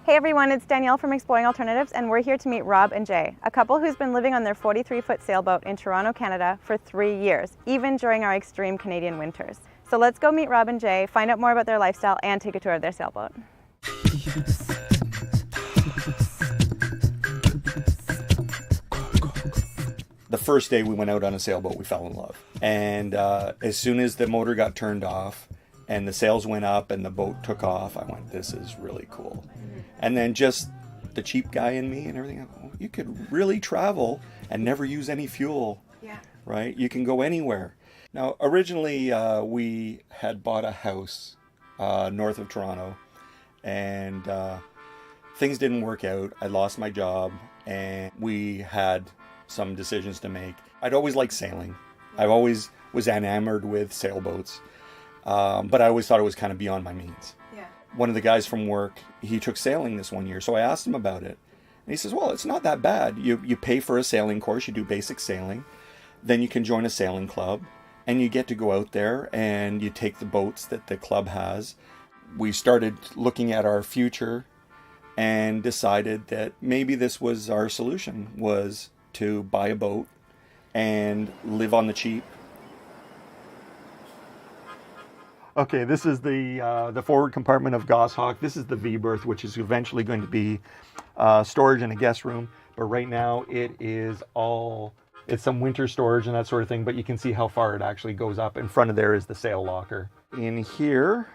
Hey everyone, it's Danielle from Exploring Alternatives, and we're here to meet Rob and Jay, a couple who's been living on their 43-foot sailboat in Toronto, Canada for 3 years, even during our extreme Canadian winters. So let's go meet Rob and Jay, find out more about their lifestyle, and take a tour of their sailboat. The first day we went out on a sailboat, we fell in love. And as soon as the motor got turned off and the sails went up and the boat took off, I went, this is really cool. And then just the cheap guy in me and everything, oh, you could really travel and never use any fuel, right? You can go anywhere. Now, originally we had bought a house north of Toronto, and things didn't work out. I lost my job and we had some decisions to make. I'd always liked sailing. I always was enamored with sailboats, but I always thought it was kind of beyond my means. One of the guys from work, he took sailing this one year, so I asked him about it. And he says, well, it's not that bad. You pay for a sailing course, you do basic sailing, then you can join a sailing club, and you get to go out there and you take the boats that the club has. We started looking at our future and decided that maybe this was our solution, was to buy a boat and live on the cheap. Okay, this is the forward compartment of Goshawk. This is the V berth, which is eventually going to be storage in a guest room. But right now it's some winter storage and that sort of thing, but you can see how far it actually goes up. In front of there is the sail locker. In here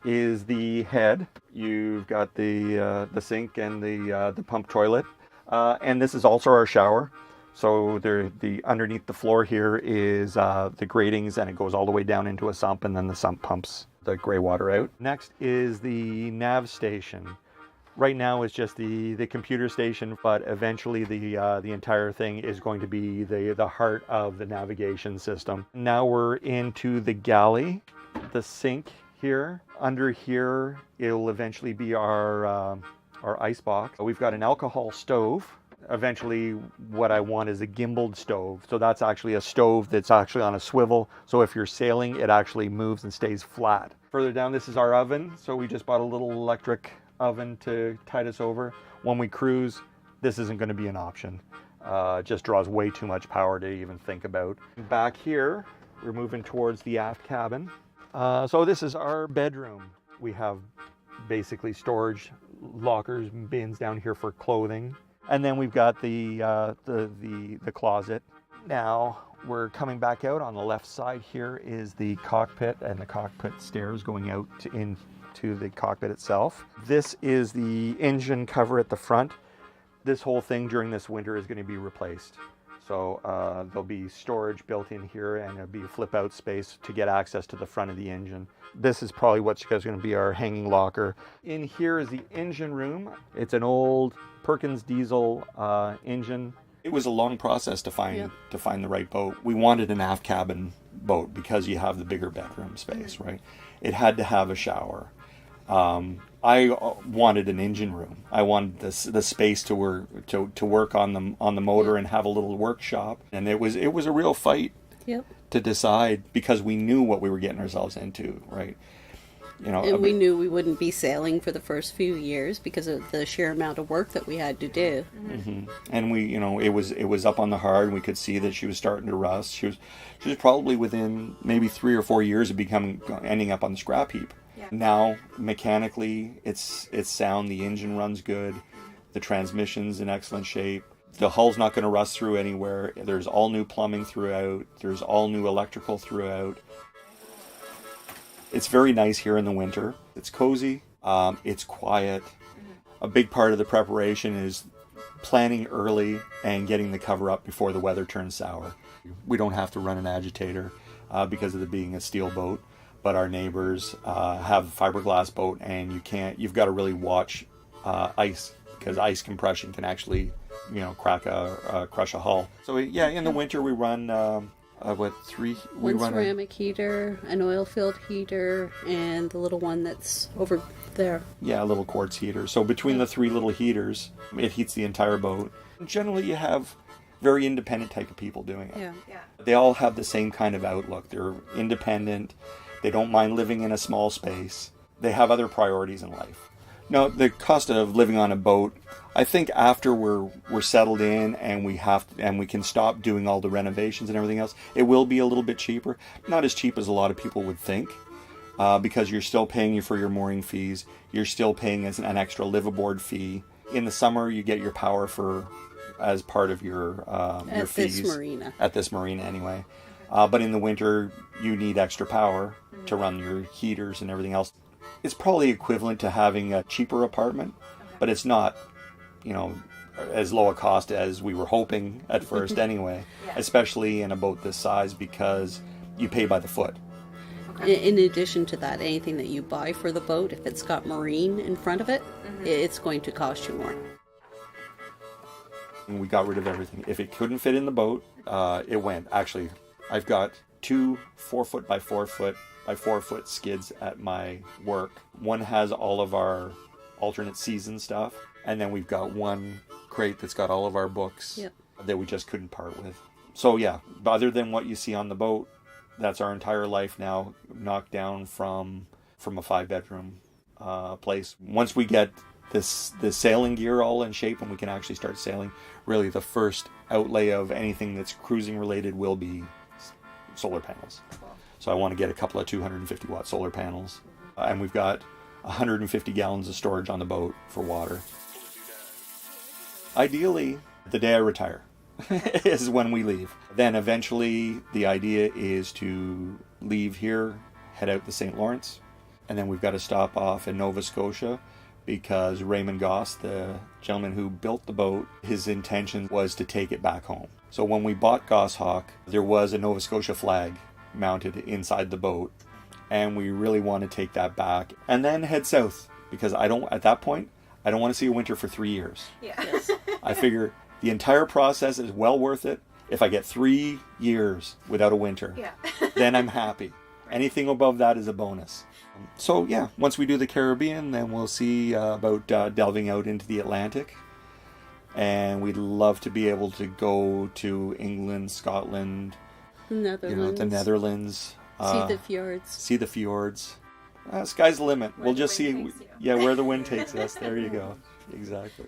is the head. You've got the sink and the pump toilet. And this is also our shower. So the underneath the floor here is the gratings, and it goes all the way down into a sump, and then the sump pumps the gray water out. Next is the nav station. Right now it's just the computer station, but eventually the entire thing is going to be the heart of the navigation system. Now we're into the galley, the sink here. Under here it'll eventually be our ice box. We've got an alcohol stove. Eventually what I want is a gimbaled stove. So that's actually a stove that's actually on a swivel. So if you're sailing, it actually moves and stays flat. Further down, this is our oven. So we just bought a little electric oven to tide us over. When we cruise, this isn't going to be an option. It just draws way too much power to even think about. Back here, we're moving towards the aft cabin. So this is our bedroom. We have basically storage lockers and bins down here for clothing. And then we've got the closet. Now we're coming back out. On the left side here is the cockpit, and the cockpit stairs going out into the cockpit itself. This is the engine cover at the front. This whole thing during this winter is going to be replaced. So there'll be storage built in here, and there'll be a flip out space to get access to the front of the engine. This is probably what's going to be our hanging locker. In here is the engine room. It's an old Perkins diesel engine. It was a long process to find the right boat. We wanted an aft cabin boat because you have the bigger bedroom space, right? It had to have a shower. I wanted an engine room. I wanted the space to work on the motor and have a little workshop. And it was a real fight to decide, because we knew what we were getting ourselves into, right? You know, and we knew we wouldn't be sailing for the first few years because of the sheer amount of work that we had to do. Mm-hmm. And we, you know, it was up on the hard, and we could see that she was starting to rust. She was probably within maybe 3 or 4 years of ending up on the scrap heap. Now mechanically it's sound. The engine runs good. The transmission's in excellent shape. The hull's not going to rust through anywhere. There's all new plumbing throughout. There's all new electrical throughout. It's very nice here in the winter. It's cozy. It's quiet. A big part of the preparation is planning early and getting the cover up before the weather turns sour. We don't have to run an agitator because of it being a steel boat, but our neighbors have a fiberglass boat, and you've got to really watch ice, because ice compression can actually, crush a hull. So in the winter we run one ceramic heater, an oil-filled heater, and the little one that's over there. Yeah, a little quartz heater. So between the 3 little heaters, it heats the entire boat. And generally you have very independent type of people doing it. Yeah. They all have the same kind of outlook. They're independent. They don't mind living in a small space. They have other priorities in life. No, the cost of living on a boat, I think after we're settled in and we can stop doing all the renovations and everything else, it will be a little bit cheaper. Not as cheap as a lot of people would think, because you're still paying for your mooring fees. You're still paying as an extra liveaboard fee. In the summer, you get your power as part of your fees. At this marina anyway. But in the winter, you need extra power to run your heaters and everything else. It's probably equivalent to having a cheaper apartment, but it's not, as low a cost as we were hoping at first anyway, especially in a boat this size, because you pay by the foot. In addition to that, anything that you buy for the boat, if it's got marine in front of it, it's going to cost you more. And we got rid of everything. If it couldn't fit in the boat, it went. Actually, I've got 2 4-foot by 4-foot by 4-foot skids at my work. One has all of our alternate season stuff, and then we've got one crate that's got all of our books that we just couldn't part with. So yeah, other than what you see on the boat, that's our entire life now, knocked down from a 5-bedroom place. Once we get the sailing gear all in shape and we can actually start sailing, really the first outlay of anything that's cruising related will be solar panels. So I want to get a couple of 250 watt solar panels, and we've got 150 gallons of storage on the boat for water. Ideally, the day I retire is when we leave. Then eventually the idea is to leave here, head out to St. Lawrence, and then we've got to stop off in Nova Scotia, because Raymond Goss, the gentleman who built the boat, his intention was to take it back home. So when we bought Goshawk, there was a Nova Scotia flag mounted inside the boat, and we really want to take that back and then head south, because at that point I don't want to see a winter for 3 years. Yes. I figure the entire process is well worth it. If I get 3 years without a winter, then I'm happy. Anything above that is a bonus. So yeah, once we do the Caribbean, then we'll see about delving out into the Atlantic. And we'd love to be able to go to England, Scotland, Netherlands. The Netherlands. See the fjords. Sky's the limit. We'll just see where the wind takes you. where the wind takes us. There you go. Exactly.